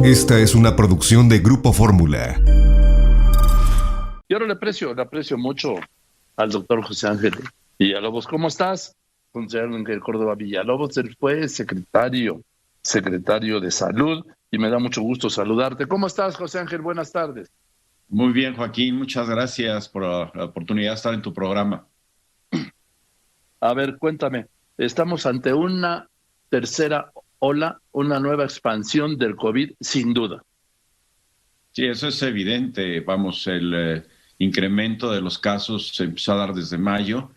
Esta es una producción de Grupo Fórmula. Yo le aprecio mucho al doctor José Ángel Villalobos. ¿Cómo estás? José Ángel Córdoba Villalobos, él fue secretario de Salud y me da mucho gusto saludarte. ¿Cómo estás, José Ángel? Buenas tardes. Muy bien, Joaquín, muchas gracias por la oportunidad de estar en tu programa. A ver, cuéntame, estamos ante una tercera ola, una nueva expansión del COVID, sin duda. Sí, eso es evidente. Vamos, el incremento de los casos se empezó a dar desde mayo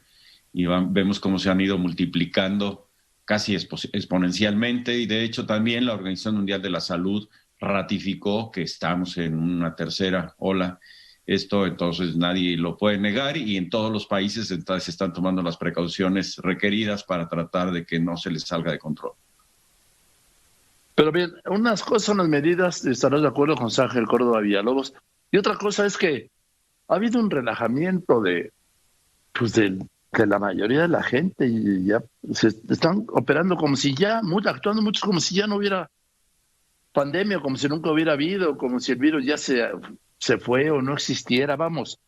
y vemos cómo se han ido multiplicando casi exponencialmente, y de hecho también la Organización Mundial de la Salud ratificó que estamos en una tercera ola. Esto entonces nadie lo puede negar, y en todos los países entonces se están tomando las precauciones requeridas para tratar de que no se les salga de control. Pero bien, unas cosas son las medidas, estarás de acuerdo con José Ángel Córdoba Villalobos, y otra cosa es que ha habido un relajamiento de la mayoría de la gente, y ya se están operando como si ya, actuando muchos como si ya no hubiera pandemia, como si nunca hubiera habido, como si el virus ya se fue o no existiera, vamos.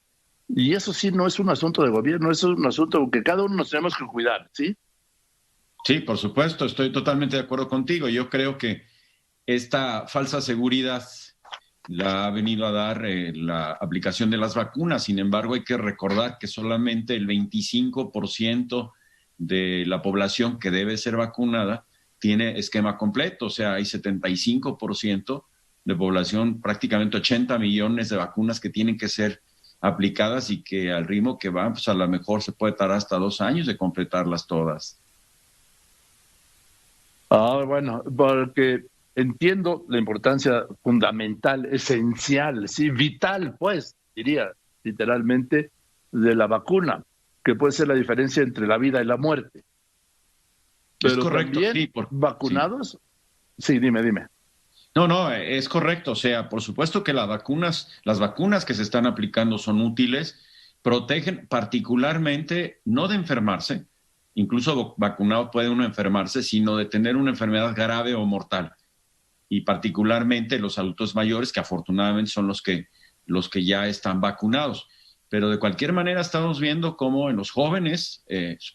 Y eso sí no es un asunto de gobierno, es un asunto que cada uno nos tenemos que cuidar, ¿sí? Sí, por supuesto, estoy totalmente de acuerdo contigo. Yo creo que esta falsa seguridad la ha venido a dar la aplicación de las vacunas. Sin embargo, hay que recordar que solamente el 25% de la población que debe ser vacunada tiene esquema completo. O sea, hay 75% de población, prácticamente 80 millones de vacunas que tienen que ser aplicadas, y que al ritmo que van, pues a lo mejor se puede tardar hasta 2 años de completarlas todas. Bueno, porque entiendo la importancia fundamental, esencial, sí, vital, pues, diría literalmente, de la vacuna, que puede ser la diferencia entre la vida y la muerte. Pero es correcto, también sí. vacunados, sí, dime. No, es correcto. O sea, por supuesto que las vacunas que se están aplicando son útiles, protegen particularmente no de enfermarse, incluso vacunado puede uno enfermarse, sino de tener una enfermedad grave o mortal. Y particularmente los adultos mayores, que afortunadamente son los que ya están vacunados. Pero de cualquier manera estamos viendo cómo en los jóvenes,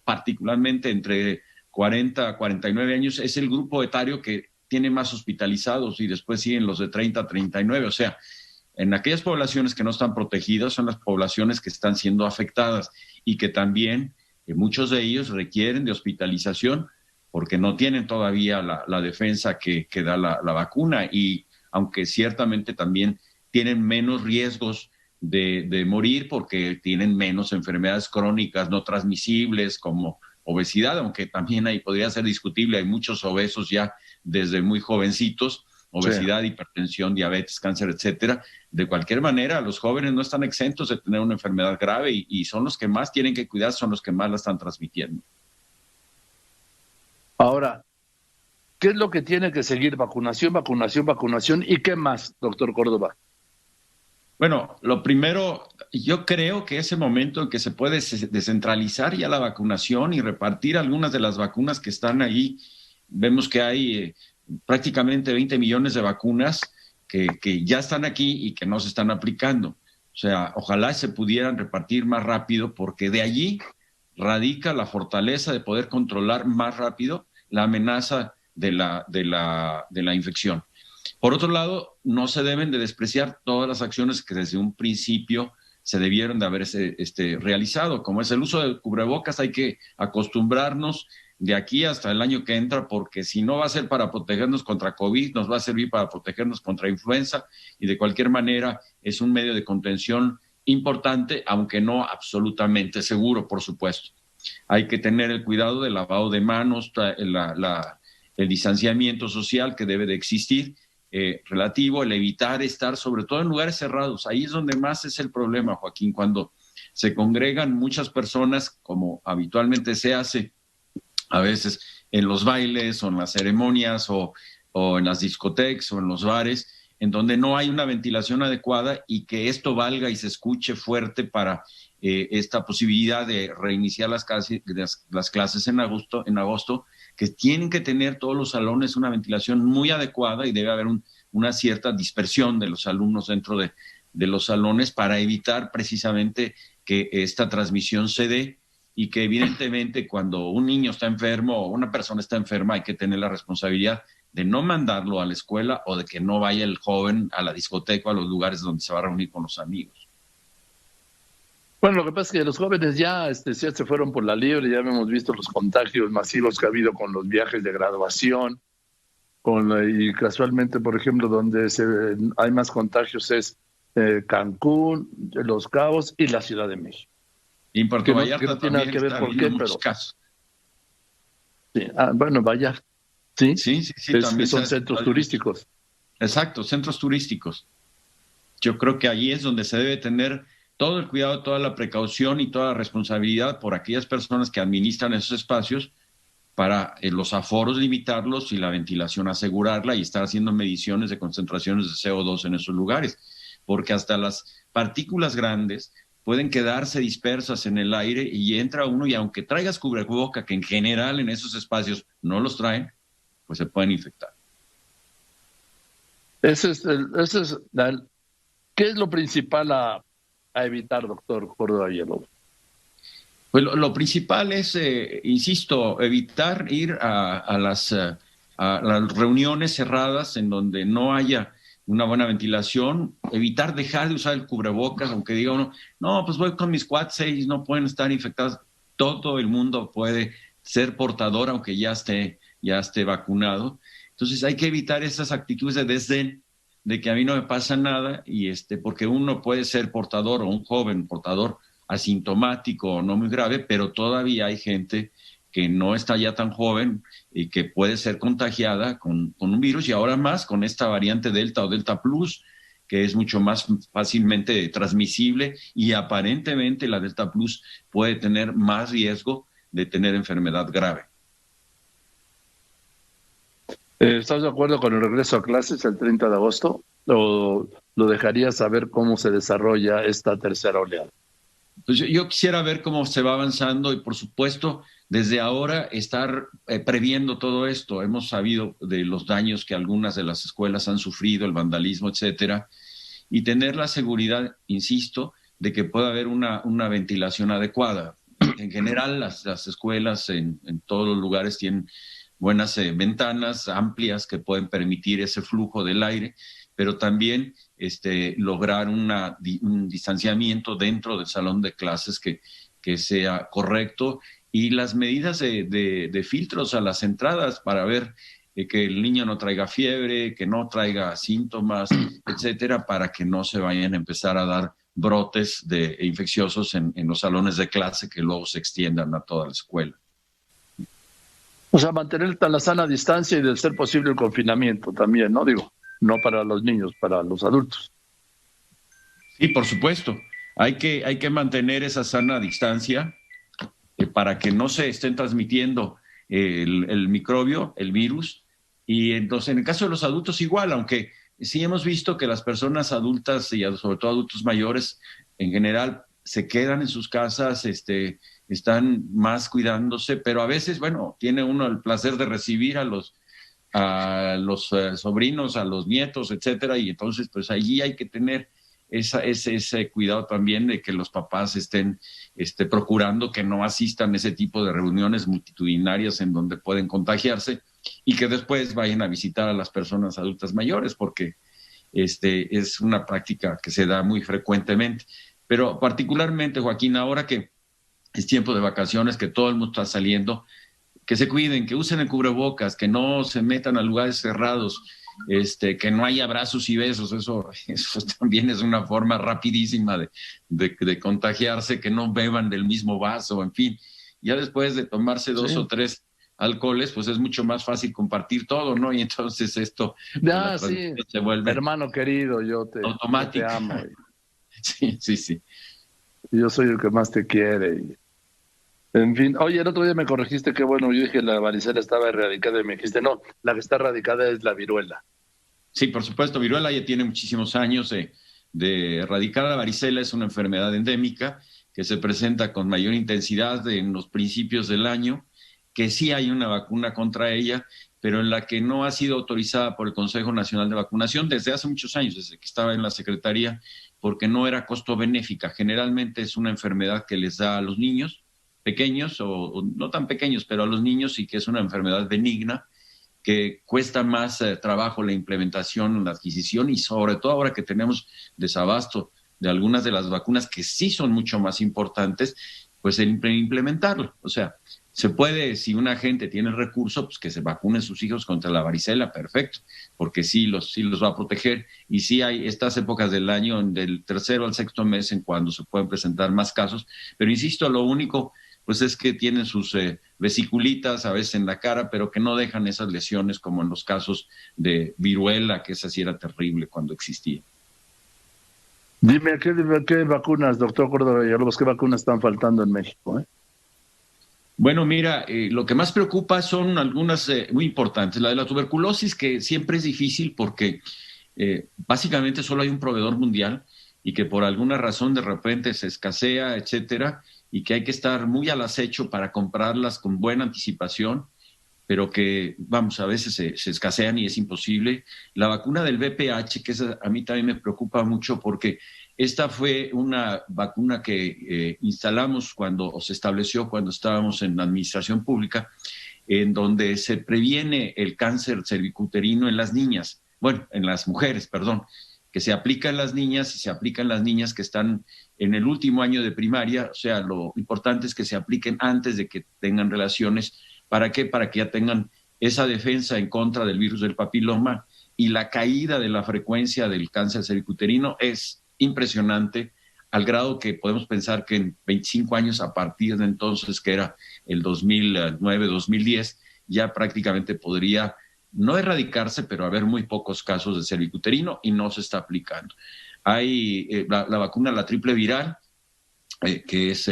particularmente entre 40 a 49 años, es el grupo etario que tiene más hospitalizados, y después siguen los de 30 a 39. O sea, en aquellas poblaciones que no están protegidas son las poblaciones que están siendo afectadas, y que también muchos de ellos requieren de hospitalización porque no tienen todavía la defensa que da la vacuna, y aunque ciertamente también tienen menos riesgos de morir porque tienen menos enfermedades crónicas no transmisibles como obesidad, aunque también ahí podría ser discutible, hay muchos obesos ya desde muy jovencitos, obesidad, sí, hipertensión, diabetes, cáncer, etcétera. De cualquier manera, los jóvenes no están exentos de tener una enfermedad grave, y son los que más tienen que cuidar, son los que más la están transmitiendo. Ahora, ¿qué es lo que tiene que seguir? Vacunación, ¿y qué más, doctor Córdoba? Bueno, lo primero, yo creo que es el momento en que se puede descentralizar ya la vacunación y repartir algunas de las vacunas que están ahí. Vemos que hay prácticamente 20 millones de vacunas que ya están aquí y que no se están aplicando. O sea, ojalá se pudieran repartir más rápido, porque de allí radica la fortaleza de poder controlar más rápido la amenaza de la infección. Por otro lado, no se deben de despreciar todas las acciones que desde un principio se debieron de haberse realizado, como es el uso de cubrebocas. Hay que acostumbrarnos de aquí hasta el año que entra, porque si no va a ser para protegernos contra COVID, nos va a servir para protegernos contra influenza, y de cualquier manera es un medio de contención importante, aunque no absolutamente seguro, por supuesto. Hay que tener el cuidado del lavado de manos, el distanciamiento social que debe de existir, relativo, el evitar estar sobre todo en lugares cerrados. Ahí es donde más es el problema, Joaquín, cuando se congregan muchas personas, como habitualmente se hace a veces en los bailes o en las ceremonias o en las discotecas o en los bares, en donde no hay una ventilación adecuada, y que esto valga y se escuche fuerte para esta posibilidad de reiniciar las clases en agosto, que tienen que tener todos los salones una ventilación muy adecuada, y debe haber un una cierta dispersión de los alumnos dentro de los salones para evitar precisamente que esta transmisión se dé, y que evidentemente cuando un niño está enfermo o una persona está enferma hay que tener la responsabilidad de no mandarlo a la escuela o de que no vaya el joven a la discoteca o a los lugares donde se va a reunir con los amigos. Bueno, lo que pasa es que los jóvenes ya se fueron por la libre, ya hemos visto los contagios masivos que ha habido con los viajes de graduación, y casualmente, por ejemplo, donde hay más contagios es Cancún, Los Cabos y la Ciudad de México. Y en Puerto Vallarta que no tiene nada que ver por qué, pero casos. Sí, bueno, Vallarta, sí, también son centros turísticos. Exacto, centros turísticos. Yo creo que allí es donde se debe tener todo el cuidado, toda la precaución y toda la responsabilidad por aquellas personas que administran esos espacios para los aforos limitarlos y la ventilación asegurarla y estar haciendo mediciones de concentraciones de CO2 en esos lugares, porque hasta las partículas grandes pueden quedarse dispersas en el aire y entra uno y aunque traigas cubreboca, que en general en esos espacios no los traen, pues se pueden infectar. ¿Qué es lo principal a evitar, doctor Córdoba Villalobos? Pues lo principal es, insisto, evitar ir a las reuniones cerradas en donde no haya una buena ventilación, evitar dejar de usar el cubrebocas, aunque diga uno, no, pues voy con mis cuates, ellos no pueden estar infectados. Todo el mundo puede ser portador, aunque ya esté vacunado. Entonces hay que evitar esas actitudes de desdén, de que a mí no me pasa nada, y porque uno puede ser portador o un joven portador asintomático o no muy grave, pero todavía hay gente que no está ya tan joven y que puede ser contagiada con un virus, y ahora más con esta variante Delta o Delta Plus, que es mucho más fácilmente transmisible, y aparentemente la Delta Plus puede tener más riesgo de tener enfermedad grave. ¿Estás de acuerdo con el regreso a clases el 30 de agosto? ¿O lo dejarías saber cómo se desarrolla esta tercera oleada? Pues yo quisiera ver cómo se va avanzando y, por supuesto, desde ahora estar previendo todo esto. Hemos sabido de los daños que algunas de las escuelas han sufrido, el vandalismo, etcétera, y tener la seguridad, insisto, de que pueda haber una ventilación adecuada. En general, las escuelas en todos los lugares tienen buenas ventanas amplias que pueden permitir ese flujo del aire, pero también lograr un distanciamiento dentro del salón de clases que sea correcto, y las medidas de filtros a las entradas para ver que el niño no traiga fiebre, que no traiga síntomas, etcétera, para que no se vayan a empezar a dar brotes infecciosos en los salones de clase que luego se extiendan a toda la escuela. O sea, mantener la sana distancia y, de ser posible, el confinamiento también, ¿no? Digo, no para los niños, para los adultos. Sí, por supuesto. Hay que mantener esa sana distancia para que no se estén transmitiendo el microbio, el virus. Y entonces, en el caso de los adultos igual, aunque sí hemos visto que las personas adultas y sobre todo adultos mayores en general se quedan en sus casas, están más cuidándose, pero a veces, bueno, tiene uno el placer de recibir a los sobrinos, a los nietos, etcétera, y entonces pues allí hay que tener ese cuidado también de que los papás estén procurando que no asistan a ese tipo de reuniones multitudinarias en donde pueden contagiarse, y que después vayan a visitar a las personas adultas mayores, porque es una práctica que se da muy frecuentemente. Pero particularmente, Joaquín, ahora que es tiempo de vacaciones, que todo el mundo está saliendo, que se cuiden, que usen el cubrebocas, que no se metan a lugares cerrados, que no haya abrazos y besos. Eso también es una forma rapidísima de contagiarse, que no beban del mismo vaso, en fin. Ya después de tomarse 2 o 3 alcoholes, pues es mucho más fácil compartir todo, ¿no? Y entonces esto se vuelve hermano querido, yo te amo. Sí. Yo soy el que más te quiere. En fin, oye, el otro día me corregiste, que bueno, yo dije la varicela estaba erradicada y me dijiste, no, la que está erradicada es la viruela. Sí, por supuesto, viruela ya tiene muchísimos años de erradicar. La varicela es una enfermedad endémica que se presenta con mayor intensidad en los principios del año, que sí hay una vacuna contra ella, pero en la que no ha sido autorizada por el Consejo Nacional de Vacunación desde hace muchos años, desde que estaba en la Secretaría, porque no era costo benéfica. Generalmente es una enfermedad que les da a los niños pequeños, o no tan pequeños, pero a los niños, y que es una enfermedad benigna, que cuesta más trabajo la implementación, la adquisición, y sobre todo ahora que tenemos desabasto de algunas de las vacunas que sí son mucho más importantes, pues el implementarlo. O sea, se puede, si una gente tiene el recurso, pues que se vacunen sus hijos contra la varicela, perfecto, porque sí los va a proteger. Y sí hay estas épocas del año, del tercero al sexto mes, en cuando se pueden presentar más casos. Pero insisto, lo único pues es que tienen sus vesiculitas a veces en la cara, pero que no dejan esas lesiones como en los casos de viruela, que esa sí era terrible cuando existía. Dime, ¿qué vacunas, doctor Córdoba Villalobos, qué vacunas están faltando en México? Bueno, mira, lo que más preocupa son algunas muy importantes. La de la tuberculosis, que siempre es difícil porque básicamente solo hay un proveedor mundial y que por alguna razón de repente se escasea, etcétera, y que hay que estar muy al acecho para comprarlas con buena anticipación, pero que, vamos, a veces se escasean y es imposible. La vacuna del VPH, que esa a mí también me preocupa mucho porque esta fue una vacuna que instalamos o se estableció cuando estábamos en la administración pública, en donde se previene el cáncer cervicuterino en las niñas, bueno, en las mujeres, perdón, que se aplica en las niñas y se aplica en las niñas que están en el último año de primaria. O sea, lo importante es que se apliquen antes de que tengan relaciones. ¿Para qué? Para que ya tengan esa defensa en contra del virus del papiloma, y la caída de la frecuencia del cáncer cervicuterino es impresionante, al grado que podemos pensar que en 25 años a partir de entonces, que era el 2009-2010, ya prácticamente podría no erradicarse, pero haber muy pocos casos de cervicuterino, y no se está aplicando. Hay la vacuna, la triple viral, que es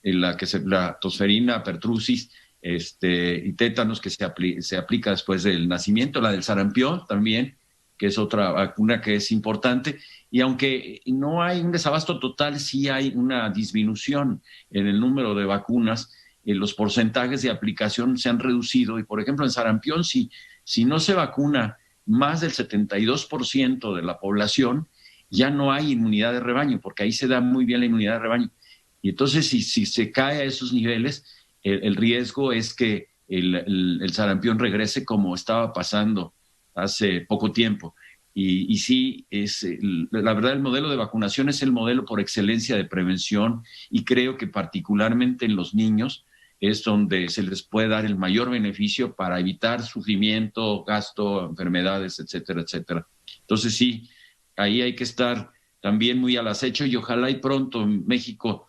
la tosferina, pertussis, y tétanos, que se aplica después del nacimiento. La del sarampión también, que es otra vacuna que es importante. Y aunque no hay un desabasto total, sí hay una disminución en el número de vacunas. Los porcentajes de aplicación se han reducido. Y, por ejemplo, en sarampión, si no se vacuna más del 72% de la población, ya no hay inmunidad de rebaño, porque ahí se da muy bien la inmunidad de rebaño. Y entonces, si se cae a esos niveles, el riesgo es que el sarampión regrese como estaba pasando hace poco tiempo. Y sí, la verdad, el modelo de vacunación es el modelo por excelencia de prevención, y creo que particularmente en los niños es donde se les puede dar el mayor beneficio para evitar sufrimiento, gasto, enfermedades, etcétera, etcétera. Entonces sí, ahí hay que estar también muy al acecho, y ojalá y pronto México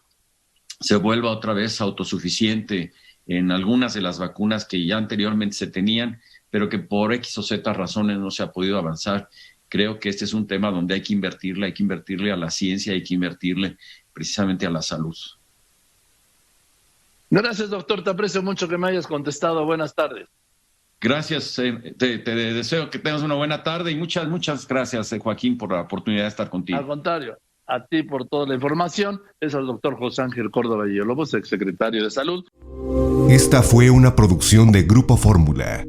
se vuelva otra vez autosuficiente en algunas de las vacunas que ya anteriormente se tenían, pero que por X o Z razones no se ha podido avanzar. Creo que este es un tema donde hay que invertirle a la ciencia, hay que invertirle precisamente a la salud. Gracias, doctor. Te aprecio mucho que me hayas contestado. Buenas tardes. Gracias. Te deseo que tengas una buena tarde, y muchas gracias, Joaquín, por la oportunidad de estar contigo. Al contrario, a ti por toda la información. Es el doctor José Ángel Córdoba Villalobos, exsecretario de Salud. Esta fue una producción de Grupo Fórmula.